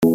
Hello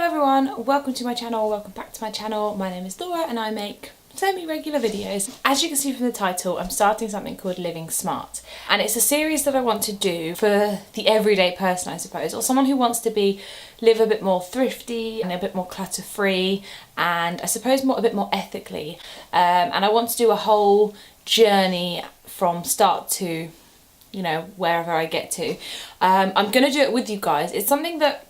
everyone, welcome to my channel, welcome back to my channel. My name is Laura and I make semi-regular videos. As you can see from the title, I'm starting something called Living Smart, and it's a series that I want to do for the everyday person, I suppose, or someone who wants to live a bit more thrifty and a bit more clutter-free, and I suppose a bit more ethically. And I want to do a whole journey from start to, you know, wherever I get to. I'm going to do it with you guys. It's something that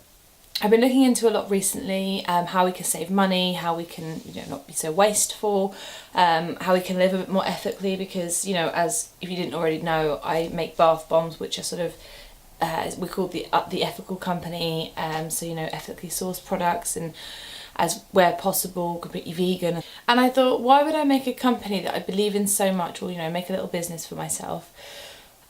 I've been looking into a lot recently, how we can save money, how we can, you know, not be so wasteful, how we can live a bit more ethically, because, you know, as if you didn't already know, I make bath bombs, which are sort of, we're called the ethical company, so, you know, ethically sourced products, and as where possible, completely vegan. And I thought, why would I make a company that I believe in so much, or, you know, make a little business for myself,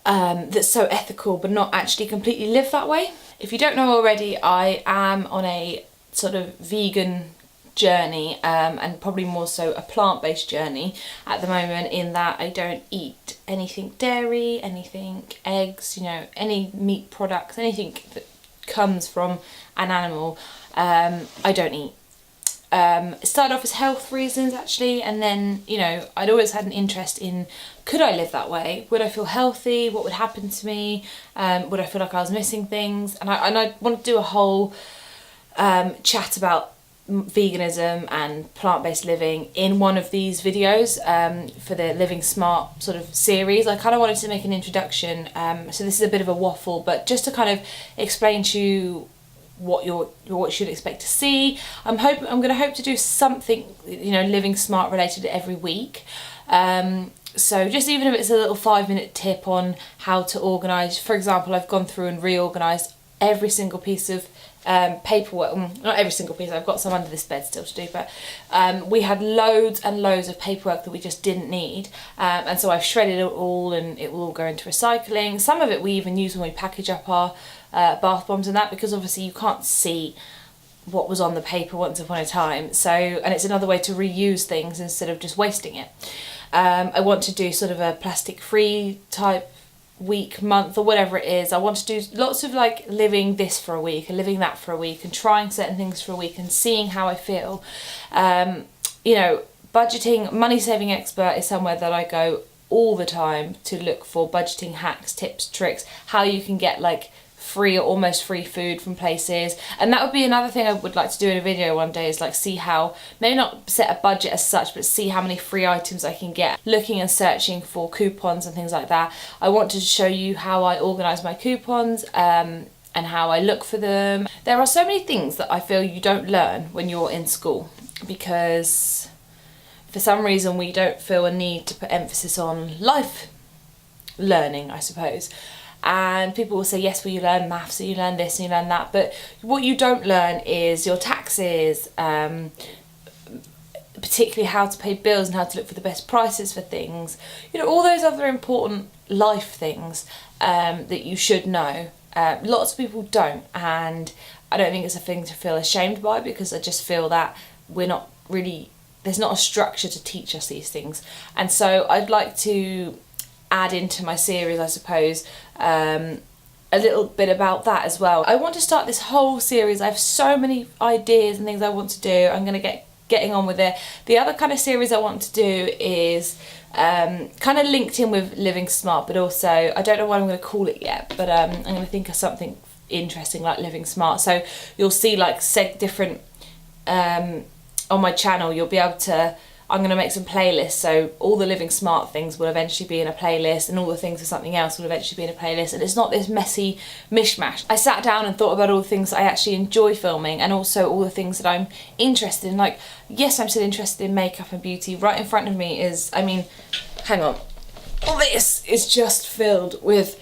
that's so ethical but not actually completely live that way? If you don't know already, I am on a sort of vegan journey, and probably more so a plant-based journey at the moment, in that I don't eat anything dairy, anything eggs, you know, any meat products, anything that comes from an animal, I don't eat. It started off as health reasons actually, and then, you know, I'd always had an interest in, could I live that way? Would I feel healthy? What would happen to me? Would I feel like I was missing things? And I want to do a whole chat about veganism and plant-based living in one of these videos, for the Living Smart sort of series. I kind of wanted to make an introduction, so this is a bit of a waffle, but just to kind of explain to you what you should expect to see. I'm going to hope to do something, you know, Living Smart related every week. So just even if it's a little 5-minute tip on how to organise. For example, I've gone through and reorganised every single piece of paperwork. Not every single piece, I've got some under this bed still to do, but we had loads and loads of paperwork that we just didn't need, and so I've shredded it all, and it will all go into recycling. Some of it we even use when we package up our bath bombs and that, because obviously you can't see what was on the paper once upon a time, so, and it's another way to reuse things instead of just wasting it. I want to do sort of a plastic free type week, month, or whatever it is. I want to do lots of like living this for a week and living that for a week and trying certain things for a week and seeing how I feel. You know, budgeting, money saving expert is somewhere that I go all the time to look for budgeting hacks, tips, tricks, how you can get like free or almost free food from places. And that would be another thing I would like to do in a video one day, is like see how, maybe not set a budget as such, but see how many free items I can get, looking and searching for coupons and things like that. I want to show you how I organise my coupons, and how I look for them. There are so many things that I feel you don't learn when you're in school, because for some reason we don't feel a need to put emphasis on life learning, I suppose. And people will say, yes, well, you learn maths, and you learn this and you learn that, but what you don't learn is your taxes, particularly how to pay bills and how to look for the best prices for things, you know, all those other important life things that you should know. Lots of people don't, and I don't think it's a thing to feel ashamed by, because I just feel that we're not really, there's not a structure to teach us these things. And so I'd like to add into my series, I suppose, a little bit about that as well. I want to start this whole series. I have so many ideas and things I want to do. I'm going to getting on with it. The other kind of series I want to do is kind of linked in with Living Smart, but also, I don't know what I'm going to call it yet, but I'm going to think of something interesting like Living Smart. So you'll see like different, on my channel, you'll be able to, I'm going to make some playlists, so all the Living Smart things will eventually be in a playlist, and all the things for something else will eventually be in a playlist, and it's not this messy mishmash. I sat down and thought about all the things that I actually enjoy filming, and also all the things that I'm interested in. Like, yes, I'm still interested in makeup and beauty. Right in front of me is, I mean, hang on, all this is just filled with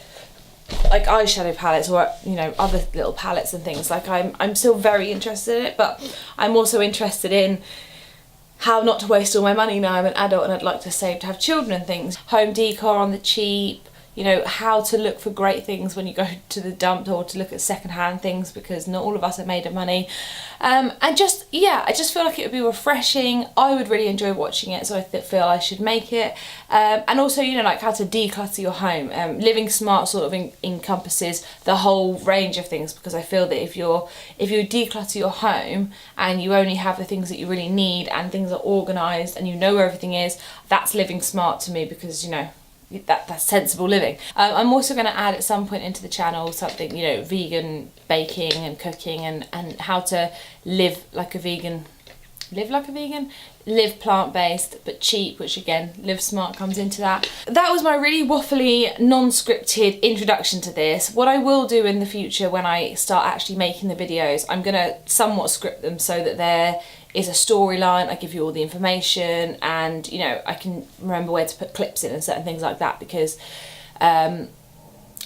like eyeshadow palettes, or, you know, other little palettes and things. Like, I'm still very interested in it, but I'm also interested in how not to waste all my money now I'm an adult and I'd like to save to have children and things. Home decor on the cheap, you know, how to look for great things when you go to the dump, or to look at secondhand things, because not all of us are made of money. And just, yeah, I just feel like it would be refreshing. I would really enjoy watching it, so I feel I should make it. And also, you know, like how to declutter your home. Living Smart sort of encompasses the whole range of things, because I feel that if you declutter your home and you only have the things that you really need and things are organised and you know where everything is, that's living smart to me, because, you know, that's sensible living. I'm also going to add at some point into the channel something, you know, vegan baking and cooking, and how to live like a vegan, live plant-based but cheap, which again, Live Smart comes into that. That was my really waffly, non-scripted introduction to this. What I will do in the future when I start actually making the videos, I'm gonna somewhat script them so that there is a storyline. I give you all the information, and, you know, I can remember where to put clips in and certain things like that, because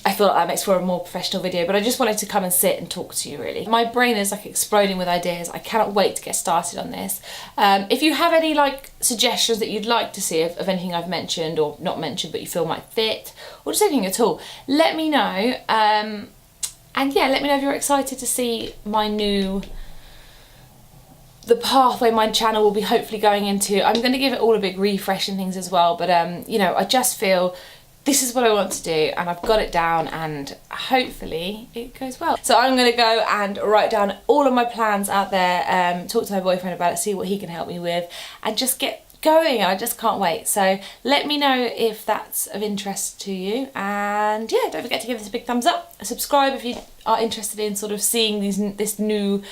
I feel like that makes for a more professional video. But I just wanted to come and sit and talk to you, really. My brain is like exploding with ideas. I cannot wait to get started on this. If you have any like suggestions that you'd like to see of anything I've mentioned or not mentioned but you feel might fit, or just anything at all, let me know. And yeah, let me know if you're excited to see the pathway my channel will be hopefully going into. I'm going to give it all a big refresh and things as well, but you know, I just feel this is what I want to do, and I've got it down, and hopefully it goes well. So I'm going to go and write down all of my plans out there, talk to my boyfriend about it, see what he can help me with, and just get going. I just can't wait. So let me know if that's of interest to you, and yeah, don't forget to give this a big thumbs up, subscribe if you are interested in sort of seeing this new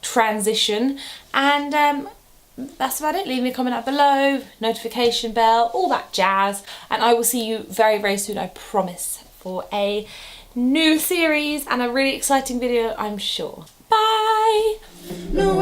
transition, and that's about it. Leave me a comment out below, notification bell, all that jazz, and I will see you very, very soon, I promise, for a new series and a really exciting video, I'm sure. Bye! No,